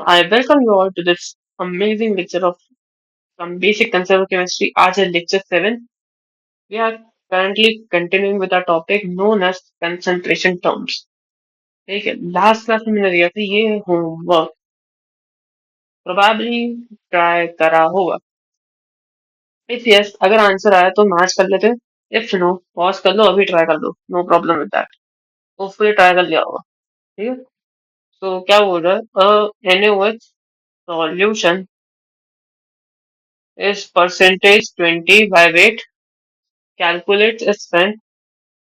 I welcome you all to this amazing lecture of some basic concept of chemistry. आज है lecture 7. We are currently continuing with our topic known as concentration terms. ठीक है, last class में मैंने दिया था ये homework, probably try करा होगा. इफ यस, अगर आंसर आया तो मैच कर लेते हैं. इफ नो, पॉज कर लो, अभी ट्राई कर लो, no problem with that. Hopefully try कर लिया होगा. ठीक है. तो क्या बोल रहा है, NaOH solution is percentage 20 by weight. Calculate as strength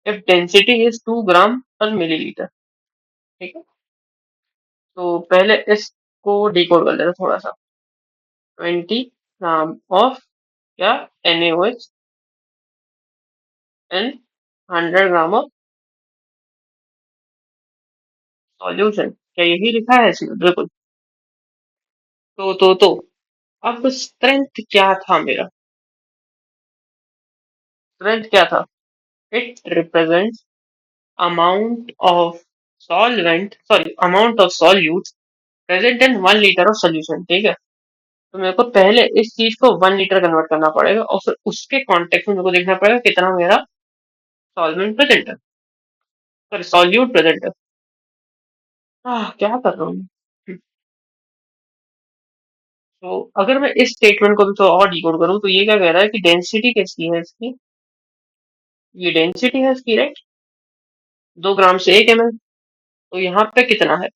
if density is 2 ग्राम पर मिलीलीटर. ठीक है. तो पहले इसको डिकोड कर लेते थोड़ा सा. 20 ग्राम ऑफ क्या NaOH and 100 gram of solution. क्या यही लिखा है इसमें? बिल्कुल. तो अब स्ट्रेंथ क्या था मेरा? स्ट्रेंथ क्या था? It represents amount of amount of solute present in 1 liter of solution. ठीक है. तो मेरे को पहले इस चीज को 1 लीटर कन्वर्ट करना पड़ेगा और फिर उसके कॉन्टेक्स्ट में मेरे को देखना पड़ेगा कितना मेरा सॉल्वेंट प्रेजेंट है, सॉरी सॉल्यूट प्रेजेंट है. क्या कर रहा हूँ. तो अगर मैं इस स्टेटमेंट को भी तो और डिकोड करूँ तो ये क्या कह रहा है कि डेंसिटी कैसी है इसकी. ये डेंसिटी है इसकी, राइट. 2 ग्राम से 1 ml. तो यहाँ पे कितना है?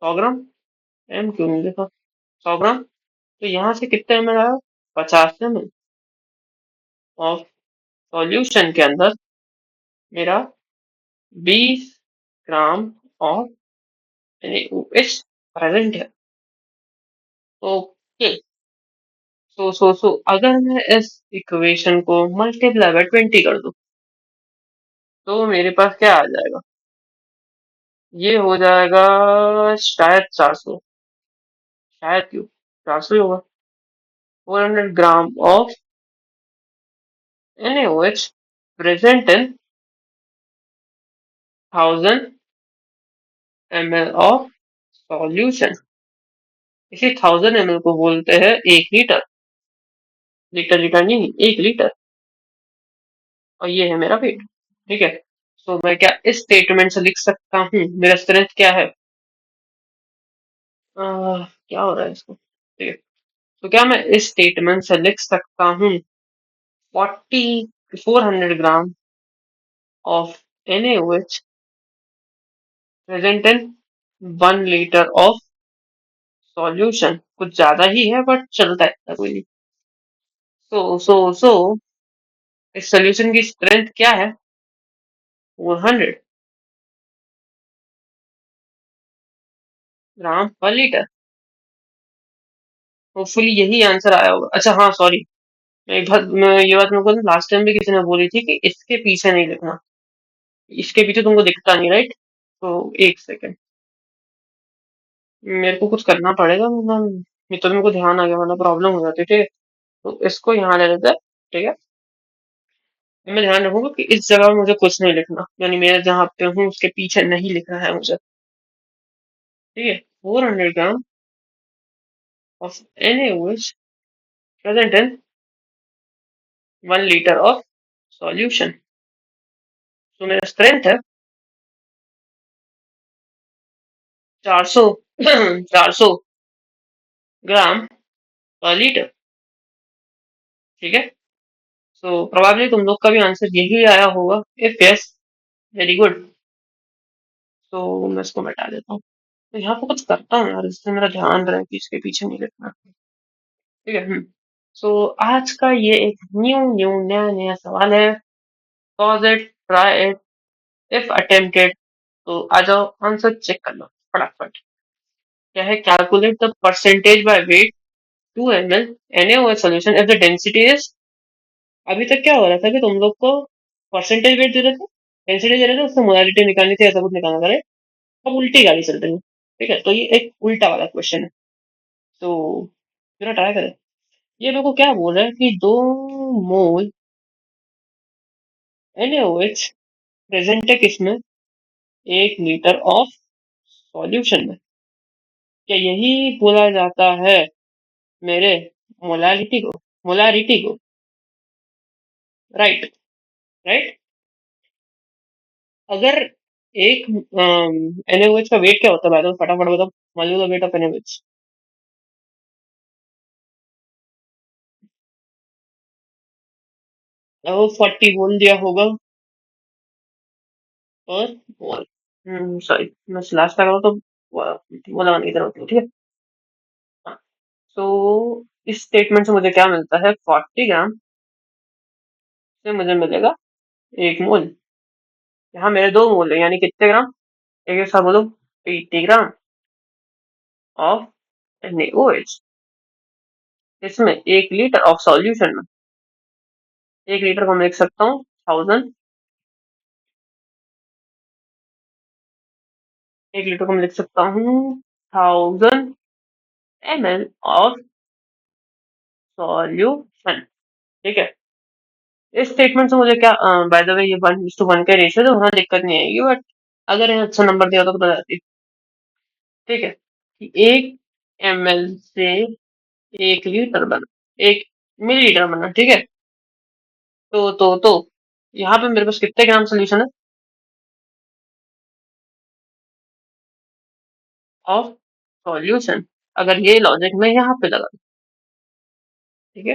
100 ग्राम. एम क्यों नहीं लिखा? 100 ग्राम. तो यहाँ से कितने ml आया? 50 ml ऑफ सॉल्यूशन के अंदर मेरा 20 ग्राम ऑफ NaOH प्रेजेंट है. ओके. सो अगर मैं इस इक्वेशन को मल्टीप्लाई बाय 20 कर दूं तो मेरे पास क्या आ जाएगा? ये हो जाएगा शायद 400. शायद क्यों, 400 ही होगा. 400 gram of NaOH present in 1000 ml of solution. इसी 1000 ml को बोलते हैं 1 लीटर. लीटर लीटर नहीं, 1 लीटर. और ये है मेरा वेट. ठीक है. तो मैं क्या इस स्टेटमेंट से लिख सकता हूँ मेरा स्ट्रेंथ क्या है? क्या हो रहा है इसको. ठीक है. तो क्या मैं इस स्टेटमेंट से लिख सकता हूँ 400 gram of NaOH present in 1 litre of solution. कुछ ज्यादा ही है बट चलता है, कोई नहीं. सो इस सॉल्यूशन की स्ट्रेंथ क्या है? 400 ग्राम पर लीटर. होपफुली यही आंसर आया होगा. अच्छा हाँ, सॉरी. ये बात मेरे को लास्ट टाइम भी किसी ने बोली थी कि इसके पीछे नहीं लिखना. इसके पीछे तुमको दिखता नहीं, राइट. तो एक सेकेंड, मेरे को कुछ करना पड़ेगा. मतलब ये तो मेरे को ध्यान आ गया, मतलब प्रॉब्लम हो जाती है. ठीक है. तो इसको यहाँ ले लेते हैं. ठीक है. मैं ध्यान रखूंगा कि इस जगह मुझे कुछ नहीं लिखना, यानी मेरे जहाँ पे हूँ उसके पीछे नहीं लिखना है मुझे. ठीक है. 400 gram of NaOH present in 1 litre of solution. तो मेरा स्ट्रेंथ है 400 400 ग्राम पर लीटर. ठीक है. सो प्रोबेबली तुम लोग का भी आंसर यही आया होगा. If yes, very good. तो मैं इसको मिटा देता हूँ. तो यहाँ पे कुछ करता हूँ यार, इससे मेरा ध्यान रहे कि इसके पीछे नहीं लिखना. ठीक है. सो आज का ये एक नया नया सवाल है. Cause it, try it, if attempted. तो आ जाओ, आंसर चेक कर लो फटाफट. क्या है? Calculate the percentage by weight 2 ml NaOH solution if the density is. अभी तक क्या हो रहा था कि तुम लोग को परसेंटेज वेट दे रहे थे, डेंसिटी दे रहे थे, उससे मोलारिटी निकालनी थी, ऐसा कुछ निकालना था. अब उल्टी गाड़ी चल रही है. ठीक है. तो ये एक उल्टा वाला क्वेश्चन है. तो जरा ट्राई करें. ये मेरे को क्या बोल रहा है कि 2 मोल NaOH प्रेजेंट है किसमें? 1 लीटर ऑफ सॉल्यूशन में. क्या यही बोला जाता है मेरे मोलालिटी को, मोलारिटी को? Right, right. अगर एक NaOH का वेट क्या होता है? भाई फटाफट बताओ, मॉलिक्यूलर वेट ऑफ NaOH। 40 बोल दिया होगा पर मोल। सॉरी, मैं लास्ट लगा तो वो लगाने की जरूरत नहीं, ठीक है। हाँ, तो इस स्टेटमेंट से मुझे क्या मिलता है? 40 ग्राम से मुझे मिलेगा 1 मोल। यहाँ मेरे 2 मोल है, यानी कितने ग्राम? एक एक साथ बोलो। 80 ग्राम ऑफ NaOH। इसमें 1 लीटर ऑफ सॉल्यूशन में, 1 लीटर को मैं लिख सकता हूँ 1000। 1 लीटर को मैं लिख सकता हूँ 1000 ml ऑफ सॉल्यूशन, ठीक है। इस स्टेटमेंट से मुझे क्या, बाय द वे ये 1:1 का रेशियो तो वहां दिक्कत नहीं आएगी, बट अगर यहाँ अच्छा नंबर दिया होता तो बता जाती, ठीक है। कि 1 ml से 1 लीटर बना, 1 मिलीलीटर बना, ठीक है। तो यहाँ पे मेरे पास कितने ग्राम सोल्यूशन है ऑफ सॉल्यूशन? अगर ये लॉजिक मैं यहाँ पे लगा दूं, ठीक है,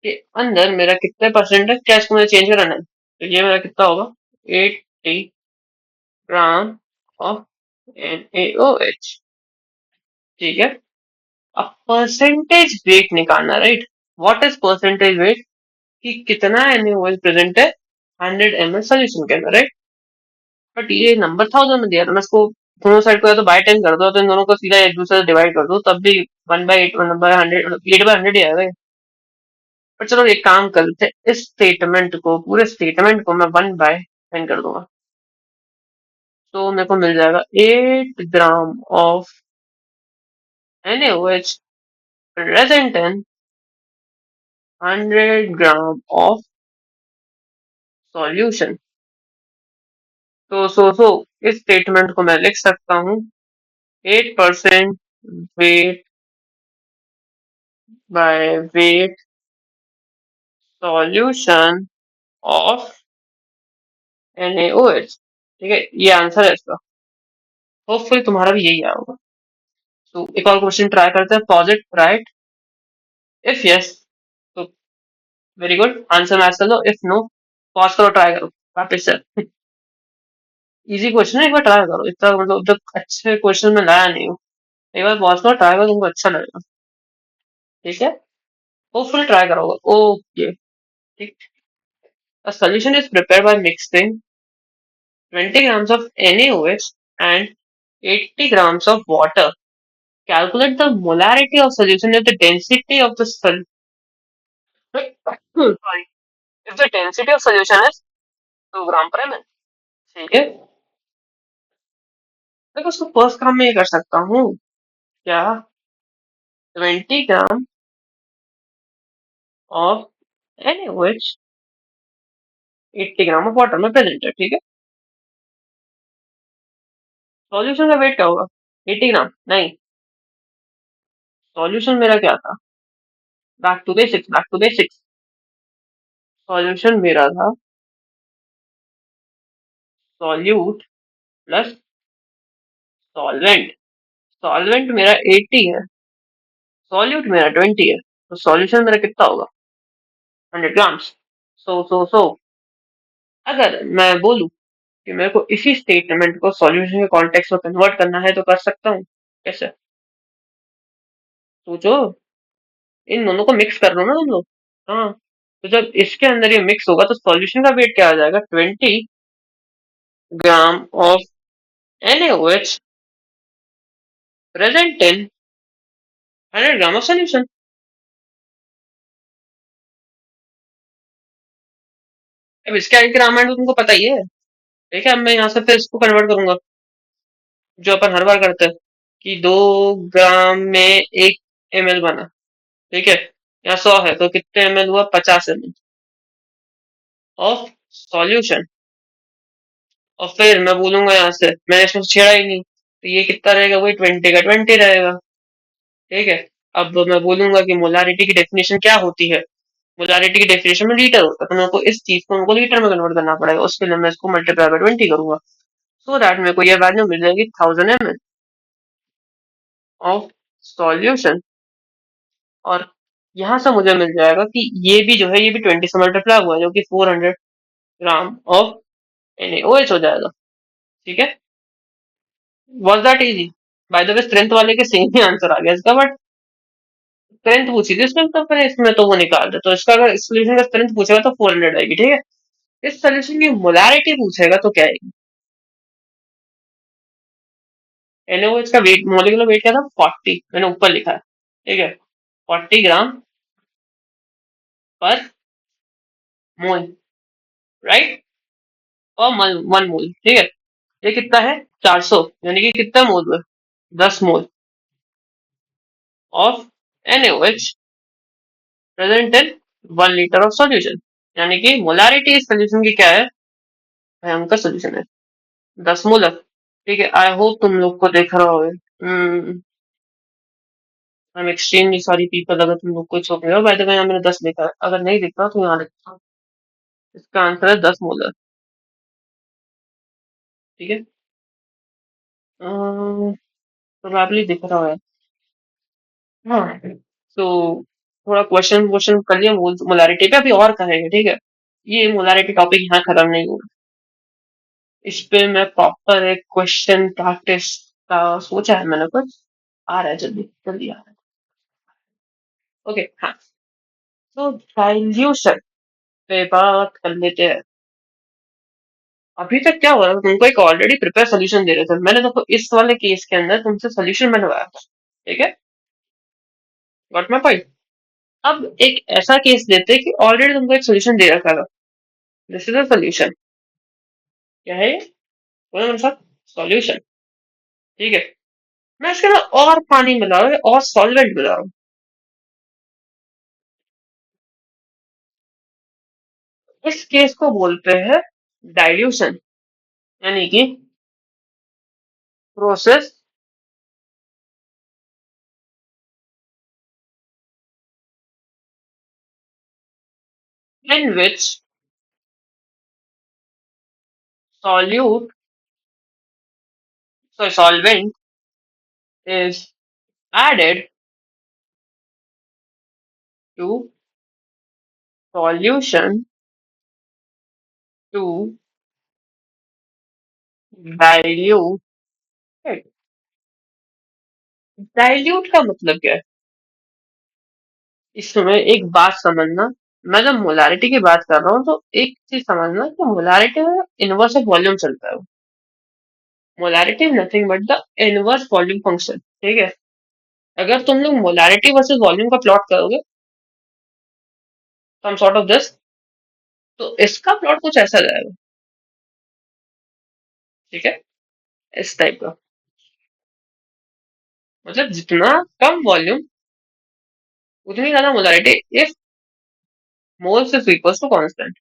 कि अंदर मेरा कितने परसेंट है, क्या इसको मुझे चेंज कराना है? तो ये मेरा कितना होगा? 80 ग्राम ऑफ NaOH, ठीक है। अब परसेंटेज वेट निकालना, right? What is percentage wait? कि कितना NaOH प्रेजेंट है 100 ml सोल्यूशन के अंदर, राइट? बट ये नंबर 1000 में दिया था, मैं इसको दोनों साइड को या तो बाय 10 कर दो, तो इन दोनों को सीधा एक दूसरे से डिवाइड कर दो, तब भी 1/8, 1/100, 8/100 ही आएगा ये। पर चलो एक काम करते हैं, इस स्टेटमेंट को, पूरे स्टेटमेंट को मैं 1/10 कर दूंगा। तो मेरे को मिल जाएगा 8 gram of NaOH present in 100 gram of solution. तो इस स्टेटमेंट को मैं लिख सकता हूँ 8% wait by wait solution of NaOH, ठीक है। ये आंसर है इसका। होपफुली तुम्हारा भी यही आया होगा। तो एक और क्वेश्चन ट्राई करते हैं। Posit right? इफ यस तो वेरी गुड, आंसर मैच कर लो। इफ नो, पॉज करो, ट्राई करो वापस से। इजी क्वेश्चन है, एक बार ट्राई करो। इतना मतलब जब अच्छे क्वेश्चन में लाया नहीं हूँ, एक बार पॉज करो, ट्राई करो, तुमको अच्छा लगेगा, ठीक है। होपफुली ट्राई करोगे, ओके, ठीक। A solution is prepared by mixing 20 grams of NaOH and 80 grams of water. Calculate the molarity of solution if the density of the sorry, if the density of solution is 2 gram per ml, ठीक है। देखो उसको first काम में ये कर सकता हूँ क्या? 20 gram of NaOH, 80 gram of water में प्रेजेंट है, ठीक है। सॉल्यूशन का वेट क्या होगा? 80 ग्राम नहीं, सॉल्यूशन मेरा क्या था? Back to basics, back to basics. Solution मेरा था सॉल्यूट प्लस सॉल्वेंट। सॉल्वेंट मेरा 80 है, सॉल्यूट मेरा 20 है, तो सॉल्यूशन मेरा कितना होगा? 100 ग्राम्स। सो अगर मैं बोलूं कि मेरे को इसी स्टेटमेंट को सॉल्यूशन के कॉन्टेक्स्ट में कन्वर्ट करना है तो कर सकता हूँ, कैसे? सोचो, इन दोनों को मिक्स कर लो ना तुम लोग। हाँ, तो जब इसके अंदर ये मिक्स होगा तो सॉल्यूशन का वेट क्या आ जाएगा? 20 gram of NaOH present in 100 gram of solution. अब इसके आगे की रामायण तो तुमको पता ही है, ठीक है। अब मैं यहाँ से फिर इसको कन्वर्ट करूंगा, जो अपन हर बार करते हैं, कि 2 ग्राम में 1 ml बना, ठीक है। यहाँ 100 है तो कितने ml हुआ? 50 ml ऑफ सॉल्यूशन। और फिर मैं बोलूंगा यहाँ से, मैंने इसमें छेड़ा ही नहीं, तो ये कितना रहेगा, वही 20 का 20 रहेगा। ठीक है। अब मैं बोलूंगा कि मोलारिटी की डेफिनेशन क्या होती है। मोलारिटी की डेफिनेशन में लीटर होता है, तो मेरे को इस चीज को मेरे को लीटर में कन्वर्ट करना पड़ेगा, उसके लिए मैं इसको मल्टीप्लाई बाय 20 करूंगा। सो दैट मेरे को ये वैल्यू मिल जाएगी 1000 ml ऑफ सॉल्यूशन। और यहाँ से मुझे मिल जाएगा कि ये भी जो है ये भी 20 से मल्टीप्लाई हुआ है, जो कि 400 ग्राम ऑफ NaOH हो जाएगा। ठीक है। Was that easy? By the way strength वाले के सेम ही आंसर आ गया इसका, बट स्ट्रेंथ पूछी थी इसमें, तो फिर इसमें तो वो निकाल दे, तो इसका अगर सोल्यूशन का स्ट्रेंथ पूछेगा तो 400 आएगी। ठीक है। इस सोल्यूशन की मोलारिटी पूछेगा तो क्या आएगी। NaOH का वेट, मोलिकुलर वेट क्या था, 40, मैंने ऊपर लिखा है। ठीक है। 40 ग्राम पर मोल, राइट, और 1 मोल। ठीक है। ये कितना है, 400, यानी कि कितना मोल है, 10 mole of NaOH present in 1 litre of solution. यानी कि मोलारिटी इस सोल्यूशन की क्या है, भयंकर सोल्यूशन है, 10 मोल है। ठीक है। आई होप तुम लोग को देख रहा हो। I am extremely sorry people, अगर तुम लोग को शौक नहीं हो। बाय द वे यहाँ मैंने 10 लिखा है, अगर नहीं दिख रहा तो यहाँ लिखता हूँ। इसका आंसर है 10 मोल है। ठीक है। प्रोबेबली दिख रहा है। हाँ। तो थोड़ा क्वेश्चन क्वेश्चन कर लिया मोलारिटी पे, अभी और करेंगे। ठीक है। ये मोलारिटी टॉपिक यहाँ खत्म नहीं हुआ, इस पे मैं प्रॉपर एक क्वेश्चन प्रैक्टिस का सोचा है मैंने कुछ। आ रहा है, जल्दी जल्दी आ रहा है। ओके। हाँ। तो डाइल्यूशन पे बात कर लेते हैं। अभी तक क्या हो रहा है, तुमको एक ऑलरेडी प्रिपेयर सोल्यूशन दे रहे थे, मैंने देखो इस वाले केस के अंदर तुमसे सोल्यूशन बनवाया था। ठीक है। Got my point. अब एक ऐसा केस लेते हैं कि ऑलरेडी तुमको एक सोल्यूशन दे रखा था। This is a solution. क्या है ये, बोलो मेरे साथ, सॉल्यूशन। ठीक है। मैं इसके अंदर और पानी मिला रहा हूँ और सॉल्वेंट मिला रहा हूँ। इस केस को बोलते हैं डाइल्यूशन, यानी कि process in which solute solvent is added to solution to dilute it। Dilute का मतलब क्या है, इसमें एक बात समझना। मैं जब मोलारिटी की बात कर रहा हूँ तो एक चीज समझना कि मोलारिटी में इनवर्स ऑफ वॉल्यूम चलता है। Molarity nothing but the inverse volume function. ठीक है। अगर तुम लोग मोलारिटी वर्सेस वॉल्यूम का प्लॉट करोगे सम सॉर्ट ऑफ दिस, तो इसका प्लॉट कुछ ऐसा जाएगा। ठीक है। इस टाइप का, मतलब जितना कम वॉल्यूम उतनी ज्यादा molarity, if moles is equal to constant.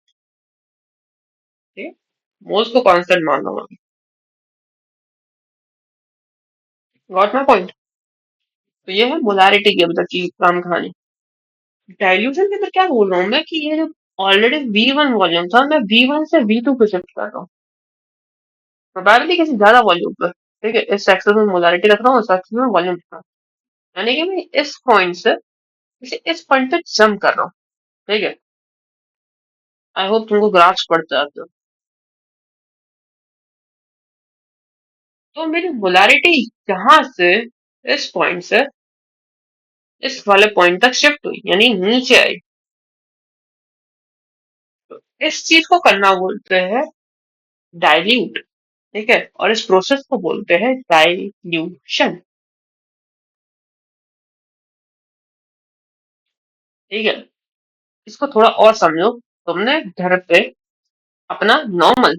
ठीक है। मोल्स को कांस्टेंट मान लो मैं। Got my point. तो ये है मोलारिटी की अभी तक की काम कहानी। डाइल्यूशन के अंदर क्या बोल रहा हूँ मैं कि ये जो ऑलरेडी V1 वॉल्यूम था, मैं V1 से V2 पे शिफ्ट कर रहा हूँ, प्रोबेबिलिटी किसी ज्यादा वॉल्यूम पर। ठीक है। इस एक्सेस में मोलारिटी रख रहा हूँ, इस एक्सेस में वॉल्यूम रख रहा हूँ, यानी कि मैं इस पॉइंट से इस पॉइंट पे जंप कर रहा हूँ। ठीक है। आई होप तुमको ग्राफ पड़ता है तो। तो मेरी मोलारिटी यहाँ से इस पॉइंट से इस वाले पॉइंट तक शिफ्ट हुई, यानी नीचे आई। तो इस चीज को करना बोलते हैं डाइल्यूट। ठीक है। और इस प्रोसेस को बोलते हैं डाइल्यूशन। ठीक है। इसको थोड़ा और समझो। तुमने घर पे अपना नॉर्मल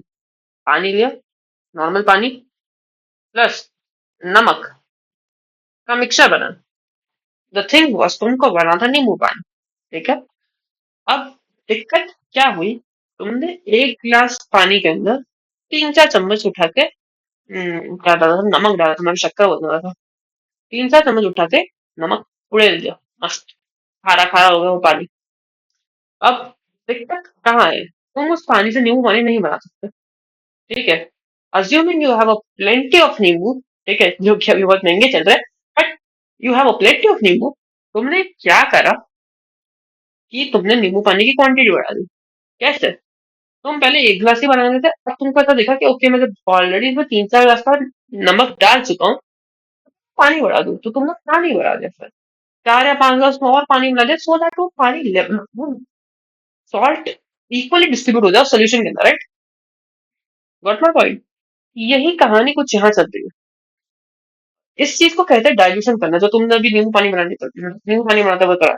पानी लिया, नॉर्मल पानी प्लस नमक का मिक्सचर बना। द थिंग वॉज, तुमको बना था नींबू पानी। ठीक है। अब दिक्कत क्या हुई, तुमने एक गिलास पानी के अंदर 3-4 चम्मच उठा के क्या डाला था, नमक डाला था, मैंने शक्कर बोल रहा था। 3-4 चम्मच उठा के नमक उड़ेल दिया, मस्त खारा खारा हो गया वो पानी। अब दिक्कत कहाँ है, तुम उस पानी से नींबू पानी नहीं बना सकते, ठीक है। Assuming you have a plenty of नींबू, ठीक है, जो कि अभी बहुत महंगे चल रहे हैं, but you have a plenty of नींबू। तुमने क्या करा कि तुमने नींबू पानी की क्वांटिटी बढ़ा दी। कैसे? तुम पहले 1 गिलास ही बनाते थे, अब तुमको ऐसा देखा कि ओके मैं जब ऑलरेडी इसमें 3-4 गिलास का नमक डाल चुका हूँ, पानी बढ़ा दूं, तो तुमने पानी बढ़ा दिया फिर 4 या 5 गिलास में और पानी मिला दिया, सो दैट वो पानी सॉल्ट इक्वली डिस्ट्रीब्यूट हो जाए सोल्यूशन के अंदर, राइट? Got my point? यही कहानी कुछ यहाँ चल रही है। इस चीज को कहते हैं डाइल्यूशन करना, जो तुमने अभी नींबू पानी बनाते हुए करा।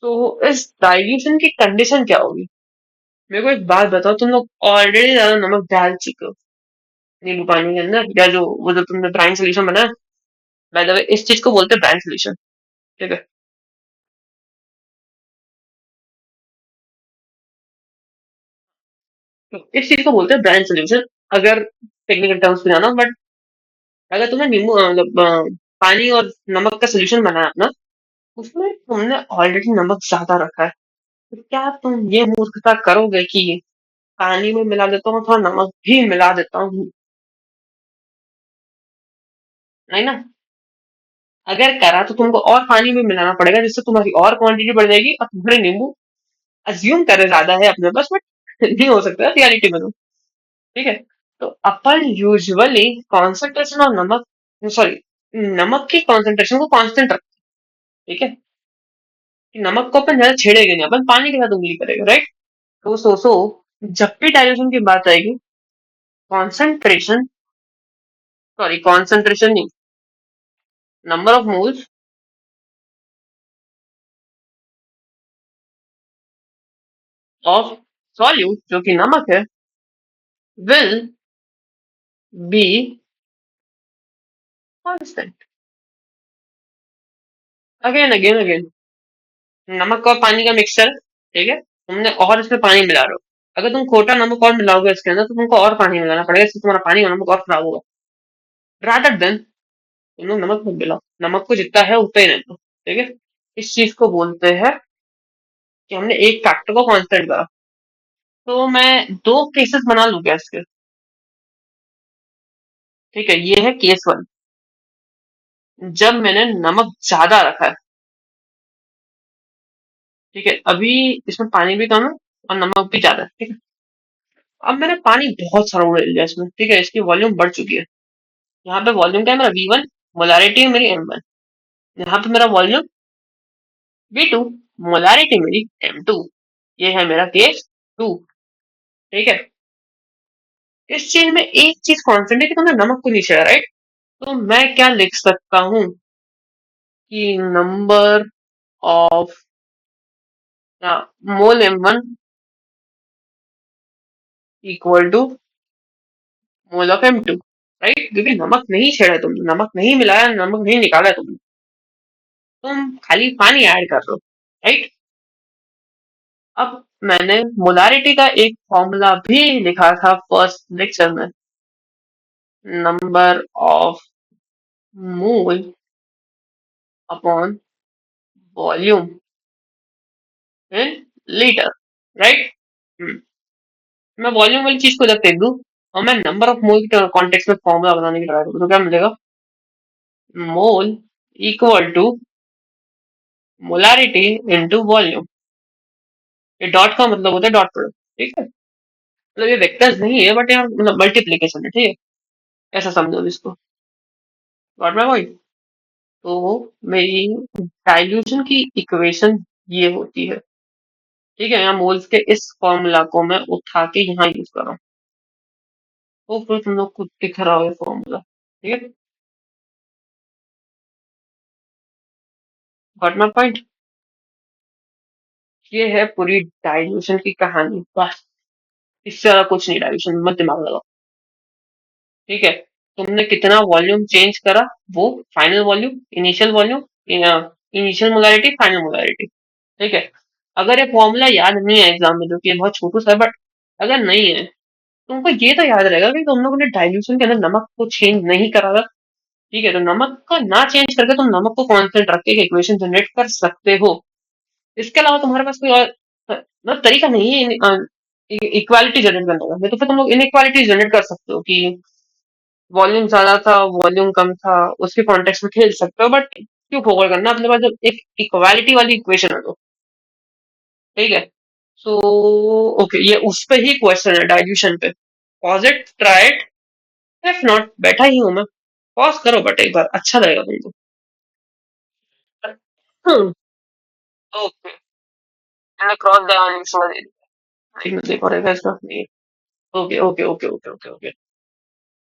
तो इस डाइल्यूशन की कंडीशन क्या होगी? मेरे को एक बात बताओ, तुम लोग ऑलरेडी ज्यादा नमक डाल चुके हो नींबू पानी के अंदर, या जो वो जो तुमने ब्राइन सोल्यूशन बनाया। बाय द वे इस चीज को बोलते हैं ब्राइन सोल्यूशन, ठीक है। तो इस चीज को बोलते हैं ब्राइन सोल्यूशन, अगर टेक्निकल टर्म्स में जाना। बट अगर तुमने मतलब पानी और नमक का सोल्यूशन बनाया अपना, उसमें तुमने ऑलरेडी नमक ज्यादा रखा है, तो क्या तुम ये मूर्खता करोगे कि पानी में मिला देता हूँ, थोड़ा नमक भी मिला देता हूँ? नहीं ना। अगर करा तो तुमको और पानी में मिलाना पड़ेगा, जिससे तुम्हारी और क्वांटिटी बढ़ जाएगी, और तुम्हारे नींबू अज्यूम करे ज्यादा है अपने पास, बट नहीं हो सकता रियलिटी में तो, ठीक है। तो अपन यूजुअली कॉन्सेंट्रेशन ऑफ नमक, सॉरी, नमक की कॉन्सेंट्रेशन को कांस्टेंट रखते हैं, ठीक है। कि नमक को अपन ज्यादा छेड़ेंगे नहीं, अपन पानी के साथ उंगली करेंगे, राइट? तो जब भी डाइल्यूशन की बात आएगी, कॉन्सेंट्रेशन, सॉरी कॉन्सेंट्रेशन नहीं, number of moles of solute, जो कि नमक है, will be constant. Again again again, नमक और पानी का मिक्सचर, ठीक है। तुमने और इसमें पानी मिला रहे हो, अगर तुम खोटा नमक और मिलाओगे इसके अंदर, तो तुमको और पानी मिलाना पड़ेगा, इससे तुम्हारा पानी और नमक और खराब होगा। रादर देन तुम लोग नमक मत मिलाओ, नमक को जितना है उतना ही रहने दो, ठीक है। इस चीज को बोलते हैं कि हमने एक फैक्टर को कांस्टेंट करा। तो मैं दो केसेस बना लूं क्या इसके? ठीक है, ये है केस वन, जब मैंने नमक ज्यादा रखा है, ठीक है। अभी इसमें पानी भी कम है और नमक भी ज्यादा है, ठीक है। अब मैंने पानी बहुत सारा उड़ेल लिया इसमें, ठीक है, इसकी वॉल्यूम बढ़ चुकी है। यहाँ पे वॉल्यूम क्या है मेरा V1, मोलारिटी है मेरी M1। यहाँ पे मेरा वॉल्यूम V2, मोलारिटी मेरी M2। ये है मेरा केस टू, ठीक है। इस चीज में एक चीज कॉन्स्टेंट है कि तुमने नमक को नहीं छेड़ा, राइट? तो मैं क्या लिख सकता हूँ कि number of mole M1 equal to mole of M2, right? क्योंकि नमक नहीं छेड़ा है तुमने, नमक नहीं मिलाया, नमक नहीं निकाला है तुमने, तुम खाली पानी ऐड कर रहे हो, राइट? अब मैंने मोलारिटी का एक फॉर्मूला भी लिखा था फर्स्ट लेक्चर में, number of mole upon volume in litre, right? मैं वॉल्यूम वाली चीज को जब फेंक दूं और मैं नंबर ऑफ मोल के कॉन्टेक्स्ट में फॉर्मूला बनाने की ट्राई करूँ, तो क्या मिलेगा? Mole equal to molarity into volume. ये डॉट का मतलब होता है डॉट प्रोडक्ट, ठीक है। मतलब ये वेक्टर्स नहीं है, बट यहाँ मतलब मल्टीप्लीकेशन है, ठीक है। ऐसा समझो इसको, गॉट माय पॉइंट? तो मेरी डाइल्यूशन की इक्वेशन ये होती है, ठीक है। यहाँ मोल्स के इस फॉर्मूला को मैं उठा के यहाँ यूज कर रहा हूँ, तो फिर तुम लोग को दिख रहा हो फॉर्मूला, ठीक है। Got my point? ये है पूरी डाइल्यूशन की कहानी, बस। इससे ज्यादा कुछ नहीं, डाइल्यूशन में मत दिमाग लगाओ, ठीक है। तुमने कितना वॉल्यूम चेंज करा, वो final volume, initial volume, initial molarity, final molarity, ठीक है। अगर ये फॉर्मूला याद नहीं है एग्जाम में, जो कि बहुत छोटू सा है, बट अगर नहीं है तुमको ये तो याद रहेगा कि तुम लोगों ने डाइल्यूशन के अंदर नमक को चेंज नहीं करा था। ठीक है, तो नमक का ना चेंज करके तुम नमक को कांस्टेंट रख के इक्वेशन जनरेट कर सकते हो। इसके अलावा तुम्हारे पास कोई और मतलब तरीका नहीं है इक्वालिटी जनरेट करने का। नहीं तो फिर तुम लोग इनइक्वालिटी जनरेट कर सकते हो कि वॉल्यूम ज्यादा था, वॉल्यूम कम था, उसके कॉन्टेक्स्ट में खेल सकते हो, बट क्यों फोकस करना अपने पास जब एक इक्वालिटी वाली इक्वेशन है तो। ठीक है, सो ओके, ये उस पे ही क्वेश्चन है डाइल्यूशन पे। Pause it, try it, if not बैठा ही हूं मैं। पॉज करो बट एक बार अच्छा लगेगा तुमको। हम्म, ओके, मैंने क्रॉस डायमेंशन दे दिया। एक मिनट देखो रहेगा इसका नहीं। Okay okay okay okay okay okay,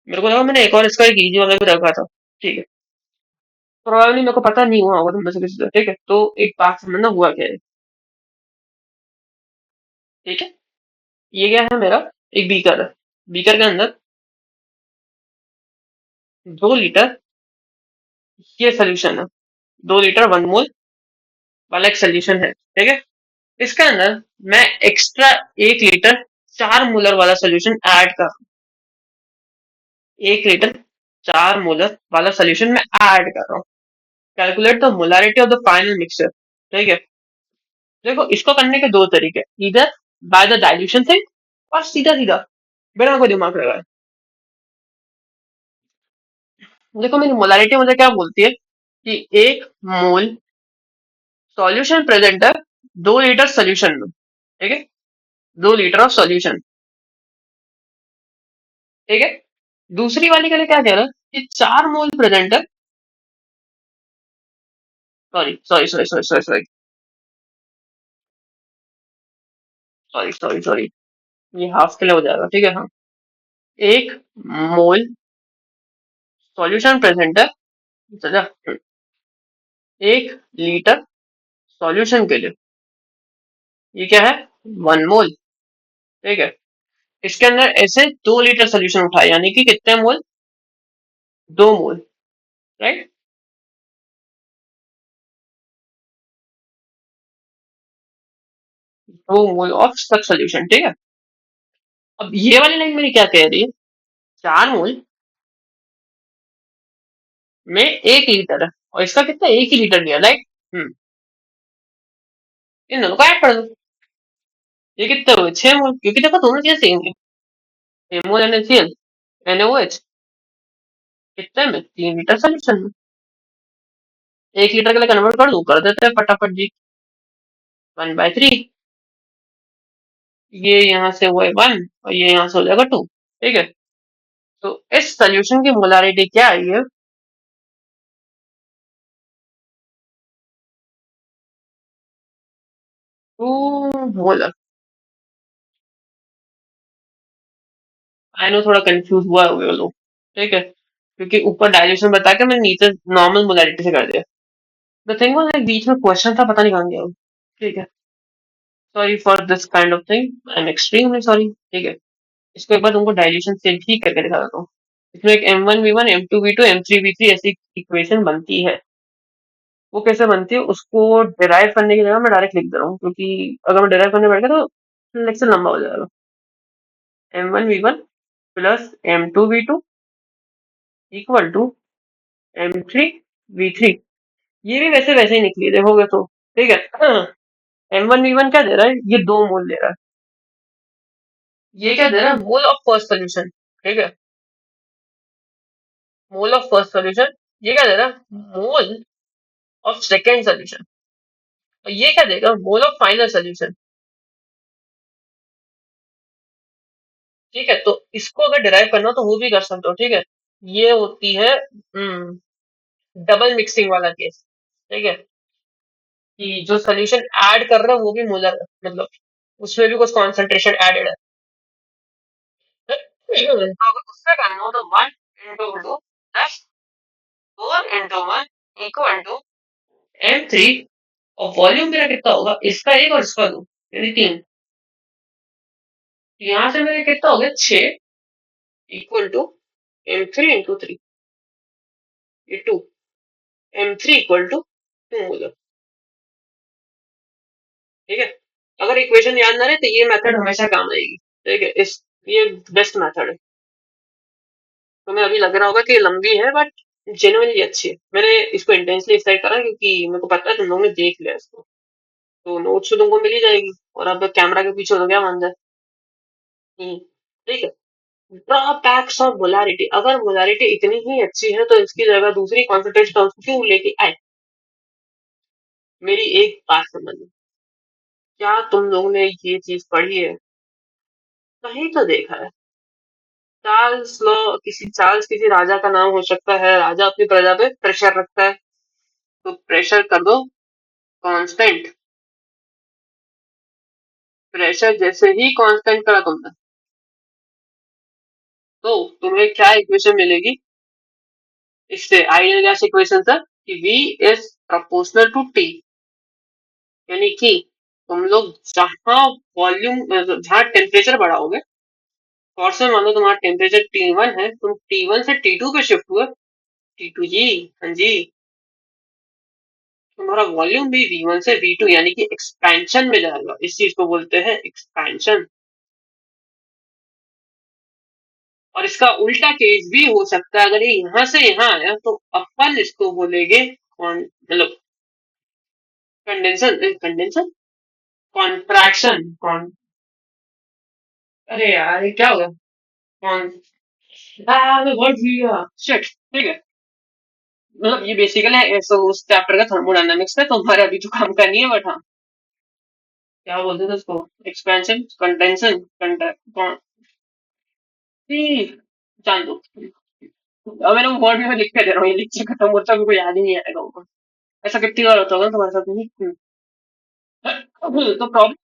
मेरे को लगा मैंने एक और इसका एक इजी वाला भी रखा था। ठीक है, प्रोबेबली मेरे को पता नहीं हुआ होगा तुम में से किसी से। ठीक है, तो एक बात समझना हुआ क्या है। ठीक है, ये क्या है मेरा, एक बीकर है। बीकर के अंदर 2 लीटर ये सोल्यूशन है। 2 लीटर 1 मोल वाला एक सोल्यूशन है। ठीक है, इसके अंदर मैं एक्स्ट्रा 1 लीटर 4 मोलर वाला सोल्यूशन ऐड कर, 1 लीटर 4 मोलर वाला सोल्यूशन मैं ऐड कर रहा हूँ। Calculate the molarity of the final mixture. ठीक है, देखो इसको करने के दो तरीके, इधर बाय द डाइल्यूशन थिंग और सीधा सीधा बिना कोई दिमाग लगाए। देखो मेरी मोलारिटी मुझे क्या बोलती है कि 1 मोल सॉल्यूशन प्रेजेंट है 2 लीटर सोल्यूशन में। ठीक है, 2 लीटर ऑफ सोल्यूशन। ठीक है, दूसरी वाली के लिए क्या कह रहा है कि 4 मोल प्रेजेंट है। Sorry sorry sorry sorry sorry sorry sorry sorry sorry, ये हाफ के लिए हो जाएगा। ठीक है, हाँ, 1 मोल सॉल्यूशन प्रेजेंट है। चला, 1 लीटर सॉल्यूशन के लिए ये क्या है, 1 मोल। ठीक है, इसके अंदर ऐसे 2 लीटर सोल्यूशन उठाए, यानी कि कितने mole, 2 mole, right. 2 mole of such solution. ठीक है, अब ये वाली लाइन मेरी क्या कह रही है, 4 मोल में 1 लीटर है और इसका कितना, 1 ही लीटर लिया, राइट। हम्म, इन दोनों को ऐड कर दो। ये कितने हुए, 6 मोल, क्योंकि देखो दोनों चीजें सेम है। 6 मोल NaCl NaOH कितने में, 3 लीटर सोल्यूशन में। 1 लीटर के लिए कन्वर्ट कर दूं, कर देते हैं फटाफट जी। 1/3, ये यहाँ से हुआ 1 और ये यहाँ से हो जाएगा 2। ठीक है, तो इस सोल्यूशन की मोलारिटी क्या आई है, 2 मोलर। आई नो थोड़ा कंफ्यूज हुआ होगा लोग। ठीक है, क्योंकि ऊपर डायल्यूशन बता के मैंने नीचे नॉर्मल मोलारिटी से कर दिया। द थिंग वाज बीच में क्वेश्चन था, पता नहीं कहाँ गया वो। ठीक है, sorry for this kind of thing, I am extremely sorry. ठीक है, इसको एक बार तुमको डायल्यूशन से ठीक करके दिखा देता हूँ। इसमें एक M1V1 M2V2 M3V3 ऐसी इक्वेशन बनती है। वो कैसे बनती है उसको डिराइव करने की जगह मैं डायरेक्ट लिख दे रहा हूँ, क्योंकि अगर मैं डिराइव करने बैठ गया तो लेक्चर लंबा हो जाएगा। M1V1 plus M2V2 equal to M3V3। ये भी वैसे वैसे ही निकली देखोगे तो। ठीक है, M1V1 क्या दे रहा है, ये 2 मोल दे रहा है। ये क्या दे रहा है, मोल ऑफ फर्स्ट सोल्यूशन। ठीक है, मोल ऑफ फर्स्ट सोल्यूशन। ये क्या दे रहा है, मोल ऑफ सेकेंड सोल्यूशन। और ये क्या देगा, मोल ऑफ फाइनल सोल्यूशन। ठीक है, तो इसको अगर डिराइव करना हो तो वो भी कर सकते हो। ठीक है, ये होती है डबल मिक्सिंग वाला केस। ठीक है, कि जो सोल्यूशन ऐड कर रहा है वो भी मोलर मतलब उसमें भी कुछ कॉन्सेंट्रेशन एडेड है। तो अगर उससे करना हो तो 1 × 2 प्लस 4 × 1 इक्वल टू M3। और वॉल्यूम मेरा कितना होगा, इसका एक और इसका दो, यानी 3। यहाँ से मेरे कितना हो गया, 6 इक्वल टू M3 × 3, ये 2, M3 इक्वल टू 2 मोलर। ठीक है, अगर इक्वेशन याद ना रहे तो ये मेथड हमेशा काम आएगी। ठीक है, इस ये बेस्ट मेथड है। तुम्हें अभी लग रहा होगा कि लंबी है, बट जेन्युइनली अच्छी है। मैंने इसको इंटेंशनली इस टाइप करा क्योंकि मेरे को पता है तुम लोगों ने देख लिया इसको, तो नोट्स तो तुमको मिल ही जाएगी। और अब कैमरा के पीछे हो तो क्या मान जाए। ठीक है। ड्रॉबैक्स ऑफ मोलारिटी, अगर मोलारिटी इतनी ही अच्छी है तो इसकी जगह दूसरी कॉन्सेंट्रेशन टर्म्स क्यों लेके आए। मेरी एक बात समझ लो, क्या तुम लोगों ने ये चीज पढ़ी है? कहीं तो देखा है। चार्ल्स लॉ, किसी राजा का नाम हो सकता है। राजा अपनी प्रजा पे प्रेशर रखता है, तो प्रेशर कर दो कांस्टेंट। प्रेशर जैसे ही कांस्टेंट करा तुमने, तो तुम्हें क्या इक्वेशन मिलेगी? इससे आइडियल गैस इक्वेशन था कि V is proportional to T। यानी कि तुम लोग जहां वॉल्यूम, जहां टेम्परेचर बढ़ाओगे, और से मान लो तुम्हारा टेम्परेचर T1 है, तुम T1 से T2 पे शिफ्ट हुए। T2 जी, हाँ जी, तुम्हारा वॉल्यूम भी V1 से V2 यानी कि एक्सपेंशन में जाएगा। इस चीज को बोलते हैं एक्सपेंशन। और इसका उल्टा केस भी हो सकता है, अगर ये यहां से यहां आया तो अपन इसको बोलेंगे मतलब कंडेंसन, कंडेंसन, कॉन्ट्रैक्शन, कौन। अरे यार ये क्या होगा? कौन, मैं वर्ड भूल। शिट, ठीक है। मतलब ये बेसिकली ऐसा उस चैप्टर का थर्मोडायनामिक्स है, तो हमारे अभी जो काम करनी है, बट हाँ, क्या बोलते थे उसको, एक्सपेंशन, कंडेंसन, कौन, जान दो। अब मैंने वो वर्ड भी मैं लिख के दे रहा हूँ, ये लिख के खत्म होता है, मेरे को याद ही नहीं आएगा वो। ऐसा कितनी बार होता होगा ना तुम्हारे साथ नहीं? तो प्रॉब्लम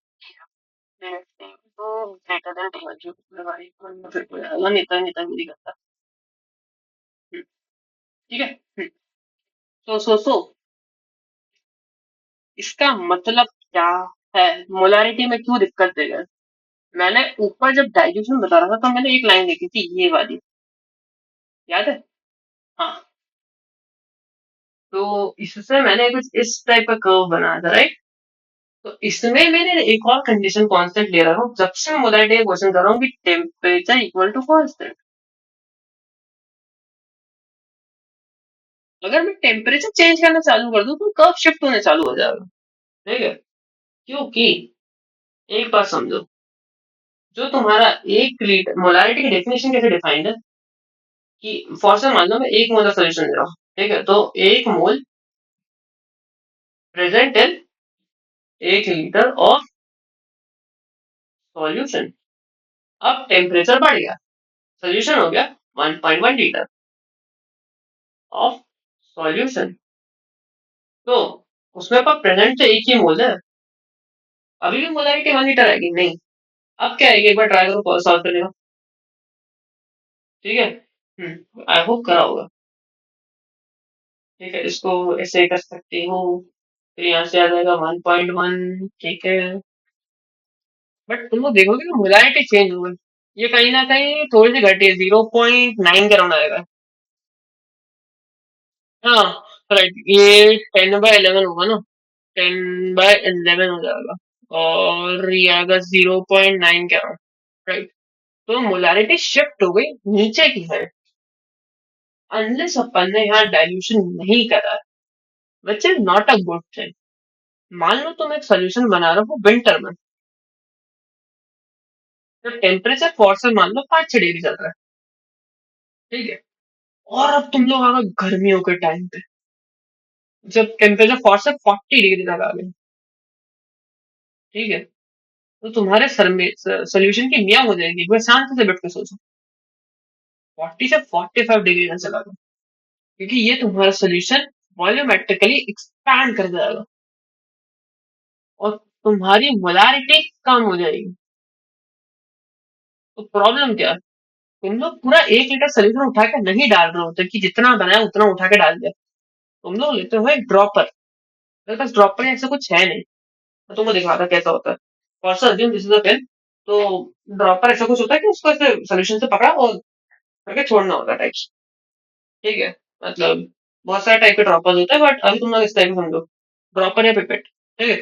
ग्रेटर देन टी जो भाई, फिर कोई आएगा नेता नहीं करता। हम्म, ठीक है। सो इसका मतलब क्या है? मोलारिटी में क्यों दिक्कत देगा? मैंने ऊपर जब डाइल्यूशन बता रहा था तो मैंने एक लाइन लिखी थी ये वाली, याद है? हाँ। तो इससे मैंने कुछ इस टाइप का कर्व बनाया था, राइट? तो इसमें मैंने एक और कंडीशन कांस्टेंट ले रहा हूँ, जब से मोलारिटी का क्वेश्चन कर रहा हूँ कि टेम्परेचर इक्वल टू कांस्टेंट। अगर मैं टेम्परेचर चेंज करना चालू कर दूं तो कर्व शिफ्ट होने चालू हो जाएगा। ठीक है। क्योंकि एक बात समझो, जो तुम्हारा एक लीटर, मोलारिटी की डेफिनेशन कैसे डिफाइंड है कि फॉर से मान लो मैं एक मोल का सोल्यूशन दे रहा हूँ, ठीक है, तो एक mole present in 1 litre of solution. अब टेम्परेचर बढ़ गया, सोल्यूशन हो गया 1.1 लीटर ऑफ सॉल्यूशन। तो उसमें पर प्रेजेंट तो एक ही मोल है। अभी भी मोलारिटी 1 लीटर आएगी नहीं? अब क्या आएगी, एक बार ट्राई करो सॉल्व करने का। ठीक है। आई होप करा होगा। ठीक है, इसको ऐसे कर सकती हूँ। फिर यहाँ से आ जाएगा 1.1। ठीक है। बट तुम लोग देखोगे ना मोलारिटी चेंज हो गई। ये कहीं ना कहीं थोड़ी सी घटी है, 0.9 के अराउंड आएगा। हाँ, राइट, ये 10/11 होगा ना। 10/11 हो जाएगा। और ये आएगा 0.9 के अराउंड, राइट। तो मोलारिटी शिफ्ट हो गई नीचे की साइड, अनलेस अपन ने यहाँ डाइल्यूशन नहीं करा है, which is not a good thing. मान लो तुम एक सोल्यूशन बना रहे हो विंटर में, जब टेम्परेचर फॉर से मान लो 5-6 डिग्री चल रहा है, ठीक है। और अब तुम लोग आ गए गर्मियों के टाइम पे, जब टेम्परेचर फॉर से 40 डिग्री तक आ गए, ठीक है। तो तुम्हारे सर में सोल्यूशन की मियाँ हो जाएगी। एक बार शांति से बैठ के सोचो, 40 से 45 डिग्री तक चला गया, क्योंकि ये तुम्हारा सोल्यूशन वॉल्यूमेट्रिकली एक्सपैंड कर जाएगा और तुम्हारी मोलारिटी कम हो जाएगी। तो प्रॉब्लम क्या है? तुम लोग पूरा 1 लीटर सोल्यूशन उठा के नहीं डाल रहे होते कि जितना बनाया उतना उठा के डाल दिया। तुम लोग लेते हो एक ड्रॉपर। मेरे पास ड्रॉपर ऐसा कुछ है नहीं, मैं तुमको दिखाता कैसा होता है। For assume this is a pen. तो ड्रॉपर ऐसा कुछ होता है कि उसको ऐसे सोल्यूशन से पकड़ा और करके छोड़ना होता है टाइप्स। ठीक है। मतलब बहुत सारे टाइप के ड्रॉपर्स होते हैं, बट अभी तुम लोग इस टाइप समझो, ड्रॉपर या पिपेट। ठीक है।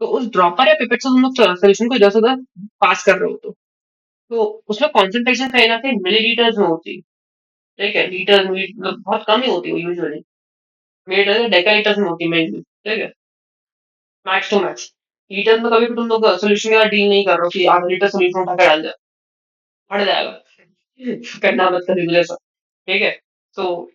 तो उस ड्रॉपर या पिपेट से तुम लोग सोल्यूशन को इधर से उधर पास कर रहे हो, तो तो उसमें कॉन्सेंट्रेशन कहीं ना कहीं मिलीलीटर्स में होती है। ठीक है, लीटर मतलब बहुत कम ही होती है यूजुअली। मिलीलीटर डेका में होती है मेनली। ठीक है, मैक्स टू मैक्स। लीटर में कभी भी तुम लोग सोल्यूशन के साथ डील नहीं कर रहे हो कि आधा लीटर सोल्यूशन उठा के डाल दे, फट जाएगा। करना मत कर रेगुलर सब। ठीक है, तो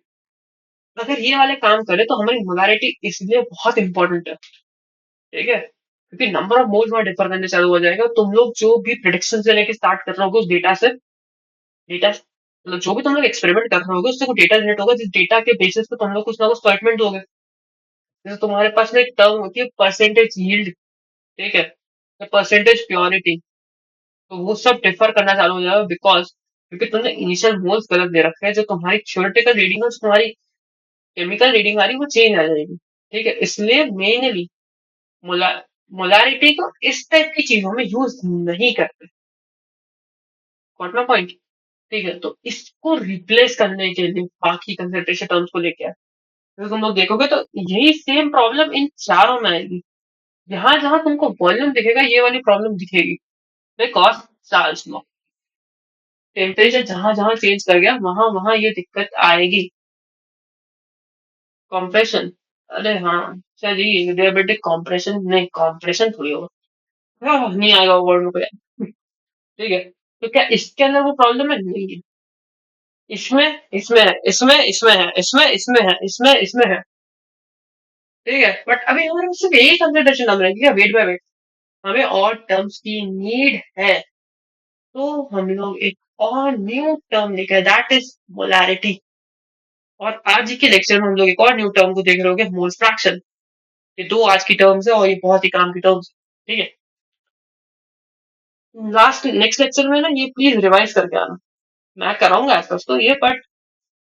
अगर ये वाले काम करें तो हमारी मोलारिटी इसलिए बहुत इंपॉर्टेंट है। ठीक है, क्योंकि नंबर ऑफ मोल्स वहां डिफर करने चालू हो जाएगा। तुम लोग जो भी प्रिडिक्शन से लेके स्टार्ट कर रहे होगे उस डेटा से, डेटा मतलब जो भी तुम लोग एक्सपेरिमेंट कर रहे होगे उससे कुछ डेटा जनरेट होगा, जिस डेटा के बेसिस पे तुम लोग कुछ ना कुछ स्टेटमेंट दोगे। जैसे तुम्हारे पास में एक टर्म होती है परसेंटेज यील्ड। ठीक है, परसेंटेज प्योरिटी। तो वो सब डिफर करना चालू हो जाएगा, बिकॉज क्योंकि तुमने इनिशियल मोल्स गलत दे रखे हैं। जो तुम्हारी थ्योरेटिकल रीडिंग है उससे तुम्हारी केमिकल रीडिंग आ रही है वो चेंज आ जाएगी। ठीक है, इसलिए मेनली मोला मोलारिटी को इस टाइप की चीजों में यूज नहीं करते। Got my point. ठीक है, तो इसको रिप्लेस करने के लिए बाकी कंसंट्रेशन टर्म्स को लेके आए। तो तुम लोग देखोगे तो यही सेम प्रॉब्लम इन चारों में आएगी। जहां जहां तुमको वॉल्यूम दिखेगा ये वाली प्रॉब्लम दिखेगी। बिकॉज चार्ल्स लॉ, टेम्परेचर जहां जहां चेंज कर गया वहां वहां ये दिक्कत आएगी। कॉम्प्रेशन, अरे हाँ, अच्छा जी, एडियाबेटिक कॉम्प्रेशन नहीं, कॉम्प्रेशन थोड़ी होगा। नहीं आएगा वो वर्ड में कोई। ठीक है, तो क्या इसके अंदर वो प्रॉब्लम है? नहीं है। इसमें है, इसमें है, इसमें है, इसमें है। ठीक है, बट अभी हमारे पास सिर्फ यही कंसिडरेशन हम रहेगी क्या, वेट बाय वेट। हमें और टर्म्स की नीड है। तो हम लोग एक और न्यू टर्म लेकर, दैट इज मोलैरिटी। और आज के लेक्चर में हम लोग एक और न्यू टर्म को देख रहे होंगे, मोल फ्रैक्शन। ये दो आज की टर्म्स है और ये बहुत ही काम की टर्म्स। ठीक है, लास्ट नेक्स्ट लेक्चर में ना ये प्लीज रिवाइज करके आना। मैं कराऊंगा ऐसा तो ये, बट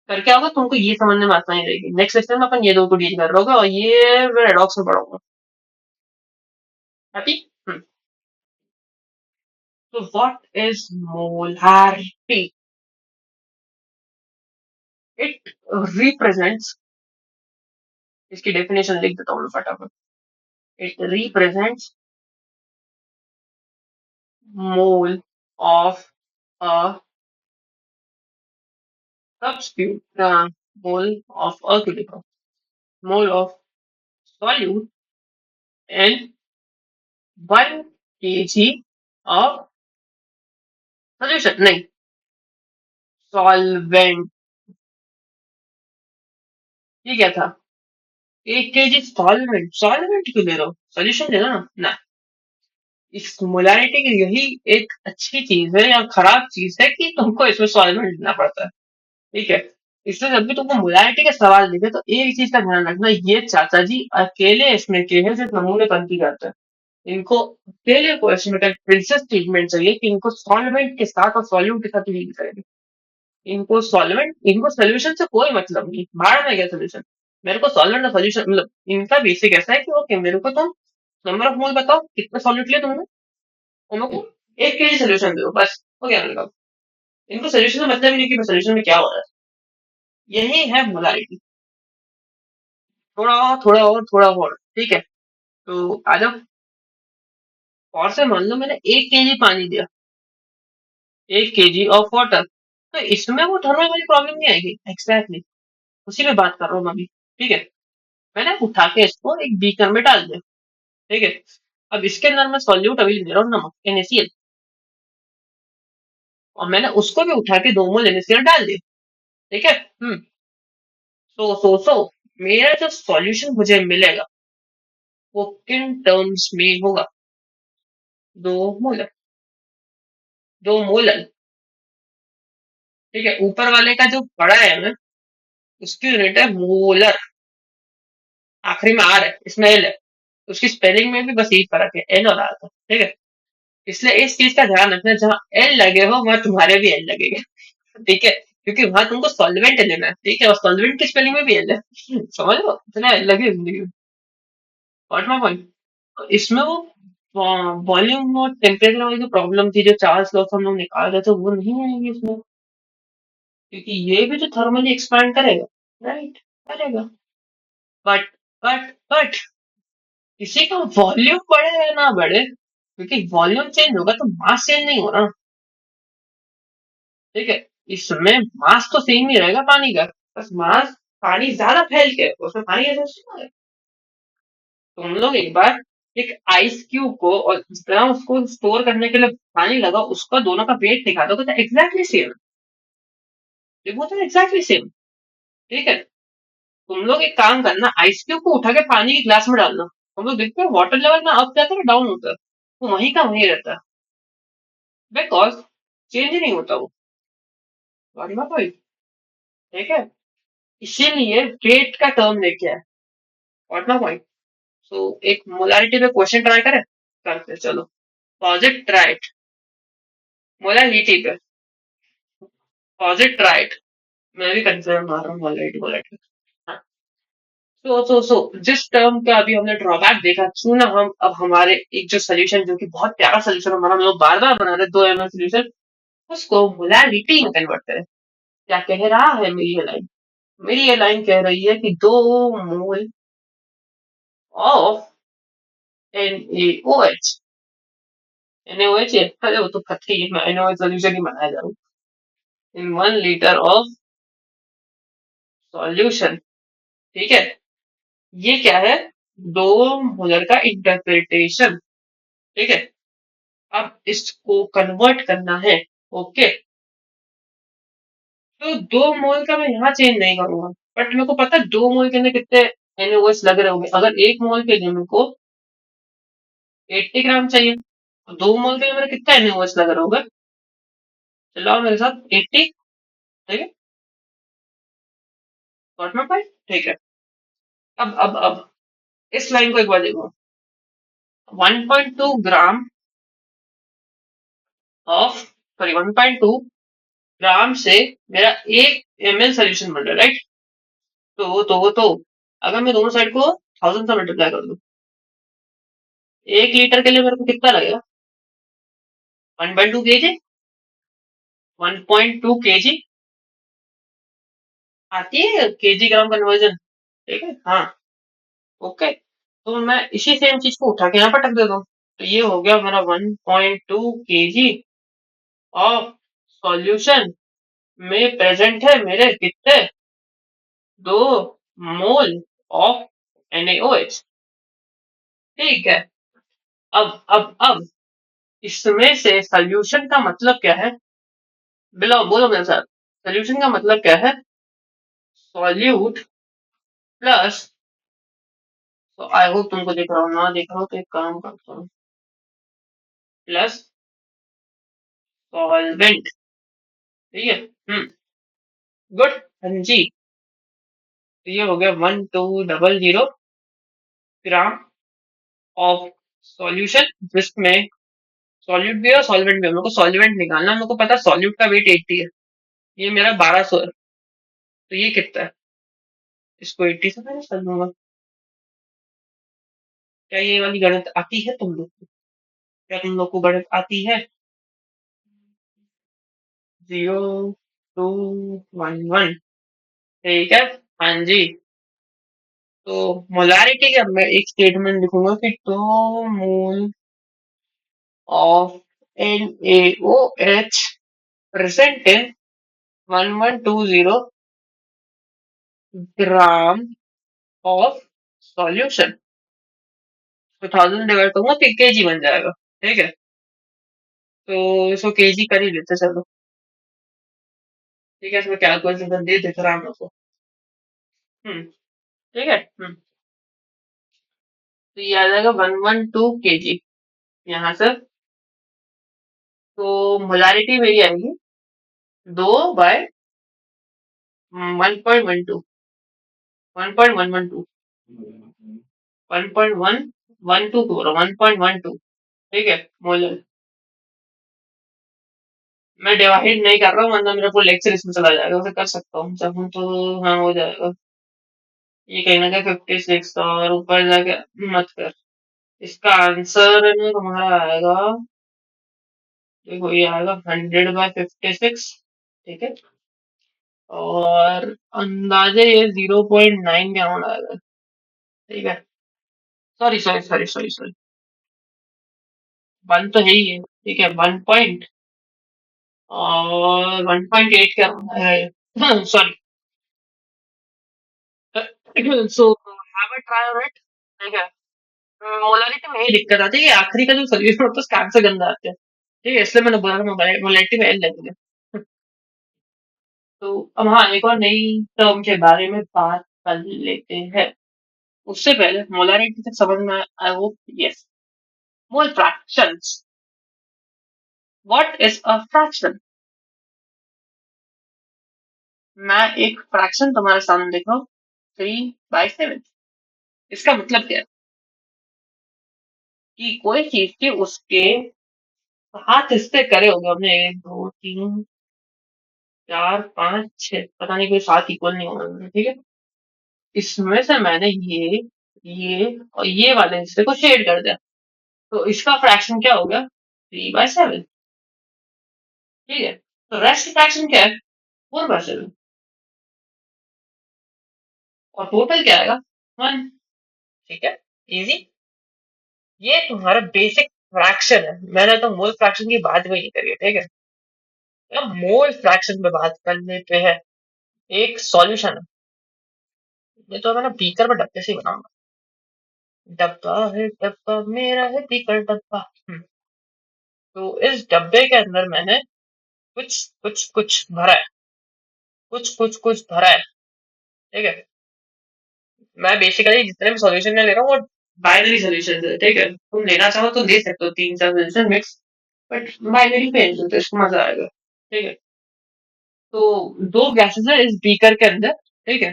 करके आओगे तुमको ये समझने में आसानी रहेगी। नेक्स्ट लेक्चर में अपन ये दो को डील कर रहे होगे और ये मैं एडॉक्स में पढ़ाऊंगा। हैप्पी? तो what is molarity? It represents, इसकी डेफिनेशन लिख देता हूँ मैं फटाफट। It represents mole of a substitute, mole of alcohol, mole of solute in 1 kg of solution, नहीं, solvent। ये क्या था? 1 kg सॉल्वेंट, सॉल्वेंट क्यों ले रहे हो, सोल्यूशन लेना ना ना। इस मोलारिटी की यही एक अच्छी चीज है या खराब चीज है कि तुमको इसमें सॉल्वेंट लेना पड़ता है। ठीक है, इसलिए जब भी तुमको मोलारिटी के सवाल दिखे तो एक चीज का ध्यान रखना, ये चाचा जी अकेले इसमें के हैं, सिर्फ नमूने बनती करते हैं। इनको अकेले को इसमें प्रिंसेस ट्रीटमेंट चाहिए कि इनको सॉल्वेंट के साथ और सॉल्यूट के साथ डील करेंगे। इनको सॉल्वेंट, इनको सोल्यूशन से कोई मतलब नहीं, बाहर में गया सोल्यूशन। मेरे को सॉल्वेंट और सोल्यूशन मतलब इनका बेसिक ऐसा है कि ओके मेरे को तुम नंबर ऑफ मोल बताओ कितना सॉल्यूट लिया तुमने, और मेरे को 1 kg सोल्यूशन दो, बस हो गया मेरे का। इनको सोल्यूशन से मतलब ही नहीं कि सोल्यूशन में क्या हो रहा है। यही है मोलारिटी। थोड़ा और, थोड़ा और, थोड़ा और। ठीक है, तो आ जाओ। और से मान लो मैंने 1 kg पानी दिया, 1 kg ऑफ वाटर, तो इसमें वो थर्मल वाली प्रॉब्लम नहीं आएगी। एग्जैक्टली उसी में बात कर रहा हूँ मैं अभी। ठीक है, मैंने उठा के इसको एक बीकर में डाल दिया। ठीक है, अब इसके अंदर मैं सॉल्यूट अभी ले रहा हूँ, नमक NaCl, और मैंने उसको भी उठा के 2 मोल NaCl डाल दिया। ठीक है, सो मेरा जो सॉल्यूशन मुझे मिलेगा वो किन टर्म्स में होगा? 2 मोलर, 2 मोलर। ठीक है, ऊपर वाले का जो बड़ा है ना उसकी यूनिट है मोलर, आखिरी में आर है, इसमें एल है। उसकी स्पेलिंग में भी बस यही फर्क है, एल और आर का। ठीक है, इसलिए इस चीज का ध्यान रखना, जहां एल लगे हो वहां तुम्हारे भी एल लगेगा। ठीक है, क्योंकि वहां तुमको सॉल्वेंट लेना है। ठीक है, और सॉल्वेंट की स्पेलिंग में भी एल है। समझ लो इतना एल लगे जिंदगी में। व्हाट माय पॉइंट, इसमें वो वॉल्यूम और टेम्परेचर वाली जो प्रॉब्लम थी, जो चार्ल्स लॉ हम लोग निकाल रहे थे, वो नहीं आएगी इसमें, क्योंकि ये भी तो थर्मली एक्सपैंड करेगा। राइट, करेगा। बट किसी का वॉल्यूम बढ़े या ना बढ़े, क्योंकि वॉल्यूम चेंज होगा तो मास चेंज नहीं हो रहा। ठीक है। इसमें मास तो सेम ही रहेगा पानी का, बस मास पानी ज्यादा फैल के उसमें पानी कैसे स्टोर है। तुम लोग एक बार एक आइस क्यूब को और जितना उसको स्टोर करने के लिए पानी लगा उसका दोनों का वेट दिखा दो तो एग्जैक्टली सेम। ये वो तो एग्जैक्टली सेम। ठीक है। तुम लोग एक काम करना, आइस क्यूब को उठा के पानी के ग्लास में डालना, तुम लोग देखते हो वाटर लेवल में अप जाता है डाउन होता है, वो वहीं का वहीं रहता है, बिकॉज चेंज नहीं होता वो। समझ कोई। ठीक है। इसीलिए वेट का टर्म लेके आए। What point. सो एक मोलारिटी पे क्वेश्चन ट्राई करें, करते चलो। पॉजिट ट्राइट मोलारिटी पे, पॉजिट ट्राइट। मैं भी कंसिडर मार रहा हूँ मोलारिटी मोलारिटी। सो जिस टर्म का अभी हमने ड्रॉबैक देखा, क्यों ना हम अब हमारे एक जो सोल्यूशन जो कि बहुत प्यारा सोल्यूशन हमारा, हम लोग बार बार बना रहे 2 ml सोल्यूशन, उसको मोलारिटी में कन्वर्ट करें। क्या कह रहा है मेरी ये लाइन? मेरी ये लाइन कह रही है कि 2 मोल ऑफ NaOH, NaOH है, अरे वो तो पथरी है, मैं NaOH सोल्यूशन ही बनाया जा रहा हूँ, इन 1 लीटर ऑफ सॉल्यूशन। ठीक है। ये क्या है? 2 मोलर का इंटरप्रिटेशन। ठीक है। अब इसको कन्वर्ट करना है। ओके। तो 2 मोल का मैं यहाँ चेंज नहीं करूंगा, बट मेरे को पता है 2 मोल के अंदर कितने NaOH लग रहे होंगे। अगर 1 मोल के लिए मेरे को 80 ग्राम चाहिए, तो 2 मोल के लिए मेरे कितना NaOH लग रहा होगा? चलाओ मेरे साथ 80। ठीक है। Got my point. ठीक है। अब इस लाइन को एक बार देखो। 1.2 ग्राम ऑफ, सॉरी 1.2 ग्राम से मेरा 1 ml सोल्यूशन बन रहा है, राइट? तो अगर मैं दोनों साइड को 1000 से मल्टीप्लाई कर दूं, 1 लीटर के लिए मेरे को कितना लगेगा? 1.2 kg। 1.2 kg आती है केजी ग्राम कन्वर्जन। ठीक है। हाँ। ओके। तो मैं इसी सेम चीज को उठा के यहाँ पर रख देता हूँ, तो ये हो गया मेरा 1.2 kg ऑफ सॉल्यूशन में प्रेजेंट है मेरे कितने? 2 मोल ऑफ NaOH। ठीक है। अब इसमें से सोल्यूशन का मतलब क्या है? बिलो बोलो मेरे साथ। सोल्यूशन का मतलब क्या है? सॉल्यूट प्लस, तो आई होप तुमको दिख रहा हूँ, ना दिख रहा हो तो एक काम करता हूँ, प्लस सॉल्वेंट। ठीक है। गुड। हाँ जी। तो ये हो गया 1200 ग्राम ऑफ सॉल्यूशन, जिसमें सॉल्यूट भी है और सॉल्वेंट भी है। मेरे को सॉल्वेंट निकालना है, मेरे को पता है सॉल्यूट का वेट 80 है, ये मेरा 1200 है, तो ये कितना है? इसको 80 से मैंने कर दूंगा। क्या ये वाली गणित आती है तुम लोग को? क्या तुम लोग को गणित आती है? 0211। ठीक है। हाँ जी। तो मोलारिटी का मैं एक स्टेटमेंट लिखूंगा कि 2 mole of NaOH present in 1120 gram of solution. तो 1000 डिवाइड करूंगा तो केजी बन जाएगा। ठीक है। तो इसको केजी कर ही लेते चलो। ठीक है। इसमें कैलकुलेशन दे दिख रहा है मेरे को। हम्म। ठीक है। तो ये आ जाएगा 112 kg यहाँ से। तो मोलारिटी मेरी आएगी 2/1.12, 1.112, 1.112 बोलो, 1.12। ठीक है। मोलर। मैं डिवाइड नहीं कर रहा हूँ वरना मेरा पूरा लेक्चर इसमें चला जाएगा, उसे कर सकता हूँ जब हूँ तो। हाँ हो जाएगा। ये कहीं ना कहीं 56 और ऊपर जाके मत कर। इसका आंसर ना तुम्हारा आएगा, देखो ये आएगा 100/56। ठीक है। और अंदाजे ये 0.9 के अराउंड आएगा। ठीक है। Sorry sorry sorry sorry sorry, 1 तो है ही है। ठीक है। 1.1 और 1.8 क्या है sorry so have a try on it ठीक है। मोलालिटी में यही दिक्कत आती है कि आखिरी का जो सोल्यूशन होता है उसका आंसर गंदा आता है ठीक है इसलिए मैंने बोला मोलालिटी में एल लगेगा। तो अब हाँ एक और नई टर्म के बारे में बात कर लेते हैं। उससे पहले मोलारिटी तक समझ में I hope yes. Mole fractions what is a fraction. मैं एक फ्रैक्शन तुम्हारे सामने देख रहा हूँ 3/7। इसका मतलब क्या है कि कोई चीज के उसके 7 हिस्से करे होंगे हमने 1 2 3 4 5 6 पता नहीं कोई 7 इक्वल नहीं होंगे ठीक है। इसमें से मैंने ये और ये वाले हिस्से को शेड कर दिया तो इसका फ्रैक्शन क्या हो गया 3/7 ठीक है। तो रेस्ट फ्रैक्शन क्या है 4/7 और टोटल क्या आएगा 1 ठीक है इजी। ये तुम्हारा बेसिक फ्रैक्शन है मैंने तो मोल फ्रैक्शन की बात भी नहीं करी है ठीक है। अब मोल फ्रैक्शन पे बात कर लेते हैं। एक सॉल्यूशन है ये तो मैं ना बीकर में डब्बे से ही बनाऊंगा। डब्बा है डब्बा मेरा है बीकर डब्बा तो इस डब्बे के अंदर मैंने कुछ भरा है कुछ भरा है ठीक है। मैं बेसिकली जितने भी सॉल्यूशन ले रहा हूँ वो बाइनरी सॉल्यूशन है ठीक है। तुम लेना चाहो तो ले सकते हो 3 4 सॉल्यूशन मिक्स बट बाइनरी पे तो इसको मजा आएगा ठीक है। तो दो गैसेस है इस बीकर के अंदर ठीक है।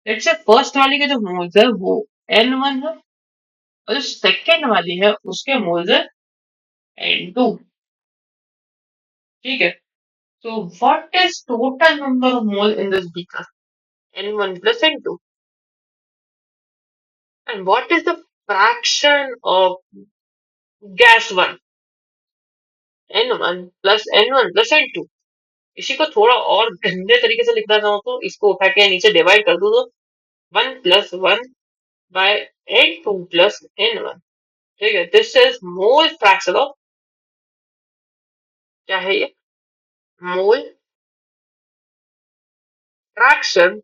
लेट्स से फर्स्ट वाली के जो मोल्स है वो N1 है और जो सेकेंड वाली है उसके मोल्स है N2 ठीक है। So what is total number of mole in this beaker? N1 plus N2. And what is the fraction of gas 1? N1 plus N1 plus N2. इसी को थोड़ा और गंदे तरीके से लिखना चाहो तो इसको उठा के नीचे डिवाइड कर दो तो 1 plus 1 by N2 plus N1 ठीक है। This is mole fraction of क्या है ये मोल फ्रैक्शन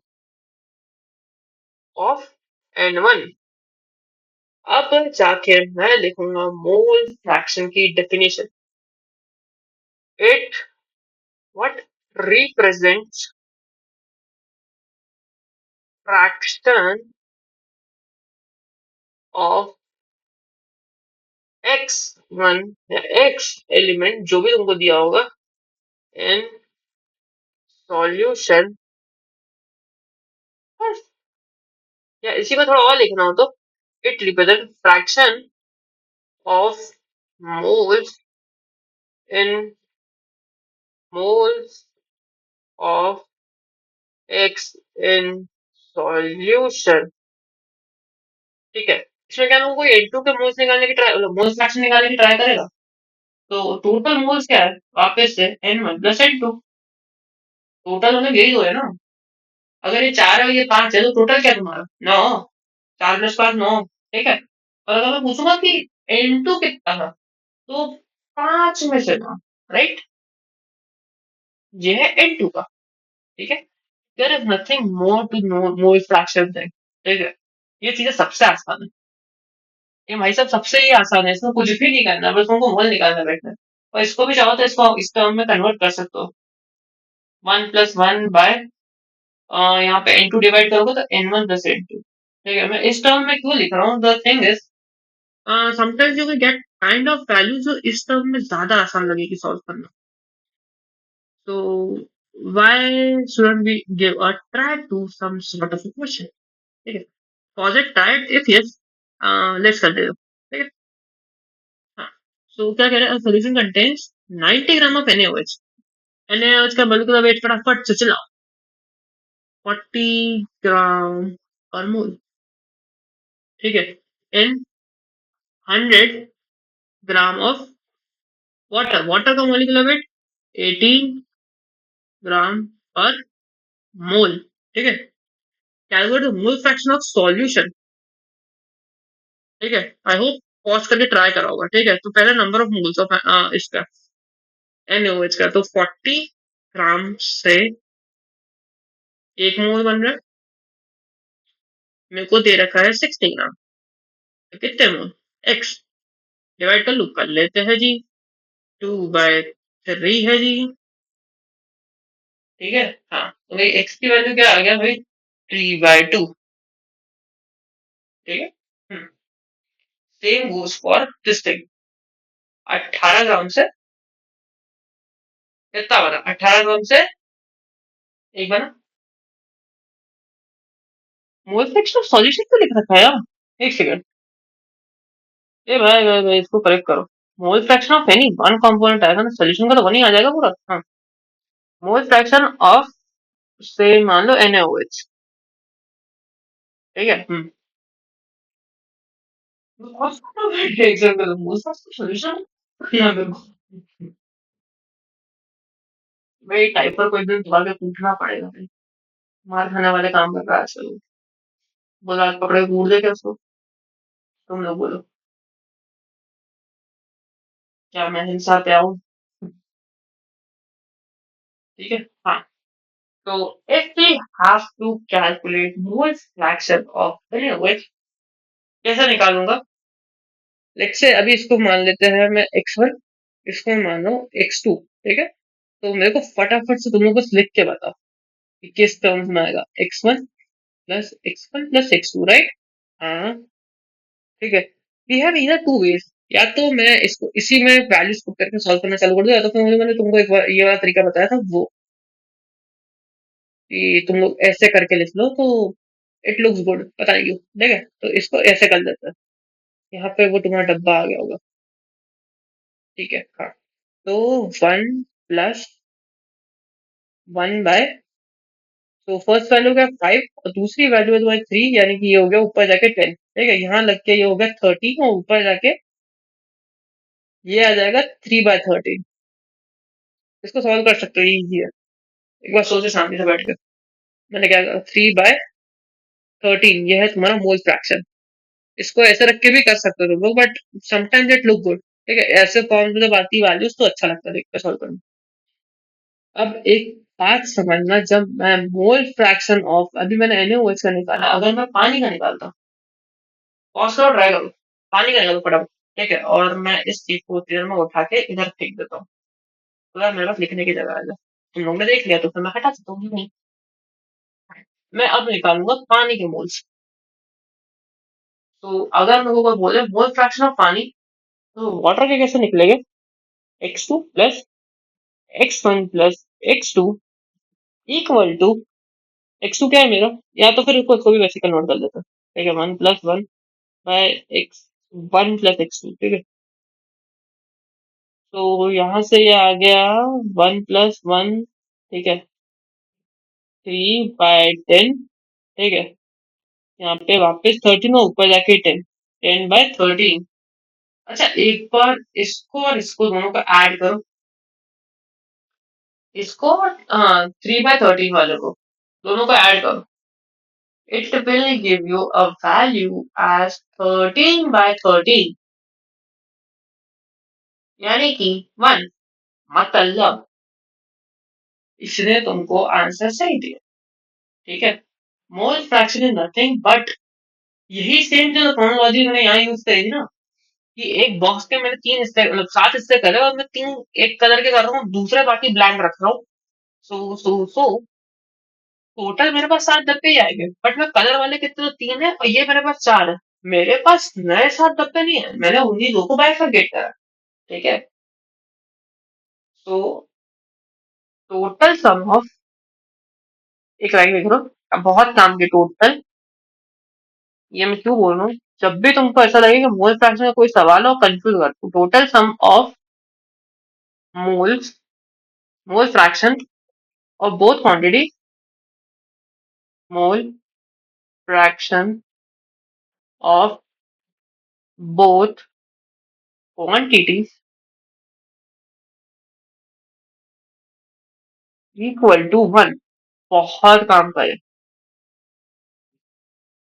ऑफ N1। अब जाके मैं लिखूंगा मोल फ्रैक्शन की definition. It what represents fraction of x1 या x एलिमेंट जो भी तुमको दिया होगा in solution या इसी को थोड़ा और लिखना हो तो it represents fraction of moles in moles of x in solution ठीक है। इसमें क्या तुमको N2 के मोल्स निकालने की ट्राई मोल्स फ्रैक्शन निकालने की ट्राई करेगा तो टोटल मोल्स क्या है वापस से N1 plus N2 टोटल मतलब यही तो है ना। अगर ये 4 है और ये 5 है तो टोटल क्या है तुम्हारा 9 4 + 5 9 ठीक है। और अगर मैं पूछूंगा कि N2 कितना था तो 5 में से 9 राइट। ये है N2 का ठीक है। There is nothing more to know more fraction thing ठीक है। ये चीजें सबसे आसान है। ये भाई साहब सबसे ही आसान है इसमें कुछ भी नहीं करना बस तुमको मोल निकालना बैठना है। और इसको भी चाहो तो इसको इस टर्म में कन्वर्ट कर सकते हो 1 + 1 by यहाँ पे N2 डिवाइड करोगे तो N1 plus N2 ठीक है। मैं इस टर्म में क्यों लिख रहा हूँ the thing is sometimes you will get kind of value जो इस टर्म में ज्यादा आसान लगेगी सॉल्व करना। तो why shouldn't we give a try to some sort of a question ठीक है। Pause it try it if yes let's continue ठीक है। हाँ सो क्या कह रहे हैं solution contains 90 gram of NaOH। NaOH का मोलिकुलर वेट फटाफट से चलाओ 40 ग्राम पर मोल ठीक है। इन 100 ग्राम ऑफ वाटर वाटर का मोलिकुलर वेट 18 ग्राम पर मोल ठीक है। Calculate the mole fraction of solution ठीक है। आई होप पॉज करके ट्राई करा होगा ठीक है। तो पहले नंबर ऑफ मोल्स ऑफ इसका NaOH का, तो 40 ग्राम से 1 मोल बन रहा है। मेरे को दे रखा है 60 ग्राम, तो कितने मोल? एक्स डिवाइड कर लेते हैं जी। 2/3 है जी। ठीक है। हाँ, तो भाई एक्स की वैल्यू क्या आ गया भाई? 3/2। ठीक है। Same goes for this thing. 18 ग्राम से कितना बना? 18 ग्राम से एक बना। मोल फ्रैक्शन ऑफ सॉल्यूशन तो लिख रखा है यार। एक सेकंड। ए भाई, इसको करेक्ट करो। मोल fraction of any one component आएगा ना, सोल्यूशन का तो वही आ जाएगा पूरा। हाँ, मोल फ्रैक्शन ऑफ, से मान लो NaOH। ठीक है। मोल फ्रैक्शन सोल्यूशन यहाँ पे भाई टाइपर को एक दिन बुला के पूछना पड़ेगा भाई। मार खाने वाले काम कर रहा है आजकल। बुला के पकड़े कूट दे क्या उसको? तुम लोग बोलो, क्या मैं हिंसा पे आऊं? ठीक है। हाँ, तो if we have to calculate mole fraction of NaOH, कैसे निकालूंगा? लेट्स से अभी इसको मान लेते हैं मैं x1, इसको मानो x2। ठीक है। तो मेरे को फटाफट से तुम लोग बस लिख के बताओ कि किस टर्म्स में आएगा। x1 plus x2, right? हाँ। ठीक है। वी हैव इधर टू वेज। या तो मैं इसको इसी में वैल्यूज पुट करके सॉल्व करना चालू कर दूं, या तो फिर मैंने तुमको एक बार ये वाला तरीका बताया था वो, कि तुम लोग ऐसे करके लिख लो तो इट लुक्स गुड, पता नहीं क्यों। ठीक है, तो इसको ऐसे कर देते हैं। यहाँ पे वो तुम्हारा डब्बा आ गया होगा। ठीक है। हाँ, तो 1 + 1/, तो फर्स्ट वैल्यू क्या? 5, और दूसरी वैल्यू है तुम्हारी 3, यानी कि ये हो गया ऊपर जाके 10। ठीक है, यहाँ लग के ये हो गया 13, और ऊपर जाके ये आ जाएगा 3/13। इसको सॉल्व कर सकते हो, इजी है। एक बार सोचो शांति से बैठ के। मैंने क्या कहा? 3/13, ये है तुम्हारा मोल फ्रैक्शन। इसको ऐसे रख के भी कर सकते हो तुम लोग, but sometimes it look good. ठीक है, ऐसे फॉर्म में जब आती वैल्यूज तो अच्छा लगता है देख के सॉल्व करना। अब एक बात समझना, जब मैं मोल फ्रैक्शन ऑफ, अभी मैंने NaOH का निकाला, अगर मैं पानी का निकालता हूँ, पॉज करो, ट्राई करो, पानी का निकालो फटाफट। ठीक है, और मैं इस चीज को उतनी देर में उठा के इधर फेंक देता हूँ, तो यार मेरे पास लिखने की जगह आ जाए। तुम लोग ने देख लिया तो फिर मैं हटा सकता हूँ, नहीं? मैं अब निकालूंगा पानी के मोल्स। तो अगर मेरे को बोले मोल फ्रैक्शन ऑफ पानी, तो वाटर के कैसे निकलेंगे? x2 + x1 + x2 equal to, x2 क्या है मेरा? या तो फिर इसको भी वैसे कन्वर्ट कर देते हैं। ठीक है, 1 + 1/x1 + x2। ठीक है, तो यहाँ से ये आ गया 1 + 1। ठीक है, 3/10। ठीक है, यहाँ पे वापस 13 और ऊपर जाके 10, 10/13। अच्छा, एक बार इसको और इसको दोनों को ऐड करो, इसको, हाँ, 3/13 वाले को, दोनों को ऐड करो। It will give you a value as 13/13, यानी कि 1। मतलब इसने तुमको आंसर सही दिया। ठीक है, mole fraction is nothing but, यही सेम जो क्रोनोलॉजी मैंने यहाँ यूज करी थी ना, कि एक बॉक्स के मैंने 3 हिस्से, मतलब 7 हिस्से करे, और मैं 3 एक कलर के कर रहा हूँ, दूसरे बाकी ब्लैंक रख रहा हूँ। सो टोटल मेरे पास 7 डब्बे ही आएंगे, बट मैं कलर वाले कितने, तो 3 है, और ये मेरे पास 4 है। मेरे पास नए 7 डब्बे नहीं है, मैंने उन्हीं दो को बाइफरकेट करा। ठीक है, तो टोटल सम ऑफ, एक लाइन लिख लो, अब बहुत काम की टोटल, ये मैं क्यों बोल रहा हूँ, जब भी तुमको ऐसा लगे कि मोल फ्रैक्शन का कोई सवाल हो, कंफ्यूज कर, total sum of moles, mole fraction of both quantity, mole fraction of both quantities equal to 1। बहुत काम करे।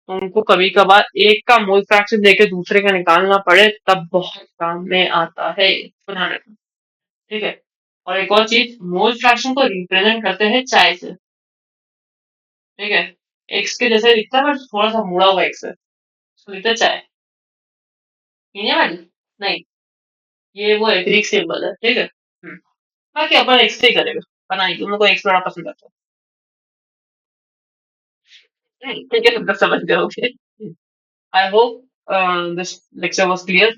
तुमको कभी कभार एक का मोल फ्रैक्शन देके दूसरे का निकालना पड़े, तब बहुत काम में आता है। ध्यान रखना। ठीक है, और एक और चीज, मोल फ्रैक्शन को रिप्रेजेंट करते हैं चाय से। ठीक है, एक्स के जैसे दिखता है बट थोड़ा सा मुड़ा हुआ एक्स है, उसको लिखते हैं चाय। पीने वाली? नहीं, ये वो है, ग्रीक सिंबल है। ठीक है। बाकी अपन एक्स से ही करेगा, पता नहीं तुम लोग को एक्स बड़ा पसंद आता है। ठीक है, तुम तो समझ गए। I hope this lecture was clear.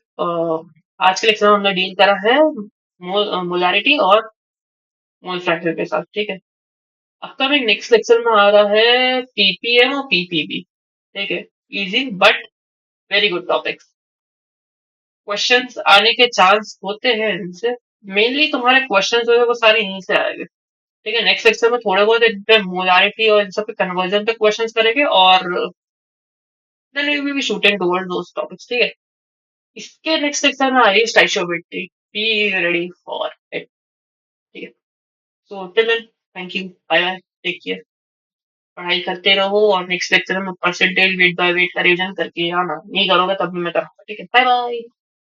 आज के लेक्चर में हमने डील करा है मोलारिटी और मोल फ्रैक्शन के साथ। ठीक है, अपकमिंग नेक्स्ट लेक्चर में आ रहा है पीपीएम और पीपीबी। ठीक है, easy but very good topics. Questions आने के चांस होते हैं इनसे। मेनली तुम्हारे क्वेश्चंस जो है वो सारे यहीं से आएंगे। ठीक है, नेक्स्ट लेक्चर में थोड़े बहुत इन पे मोलारिटी और इन सब पे कन्वर्जन पे क्वेश्चंस करेंगे, और then we will be shooting towards those topics. ठीक है, इसके नेक्स्ट लेक्चर में आ रही है stoichiometry. Be ready for it. ठीक है, so till then, thank you, bye bye, take care. पढ़ाई करते रहो, और नेक्स्ट लेक्चर में परसेंटेज वेट बाय वेट का रिवीजन करके आना। नहीं करोगे तब भी मैं कराऊंगा। ठीक है, बाय बाय।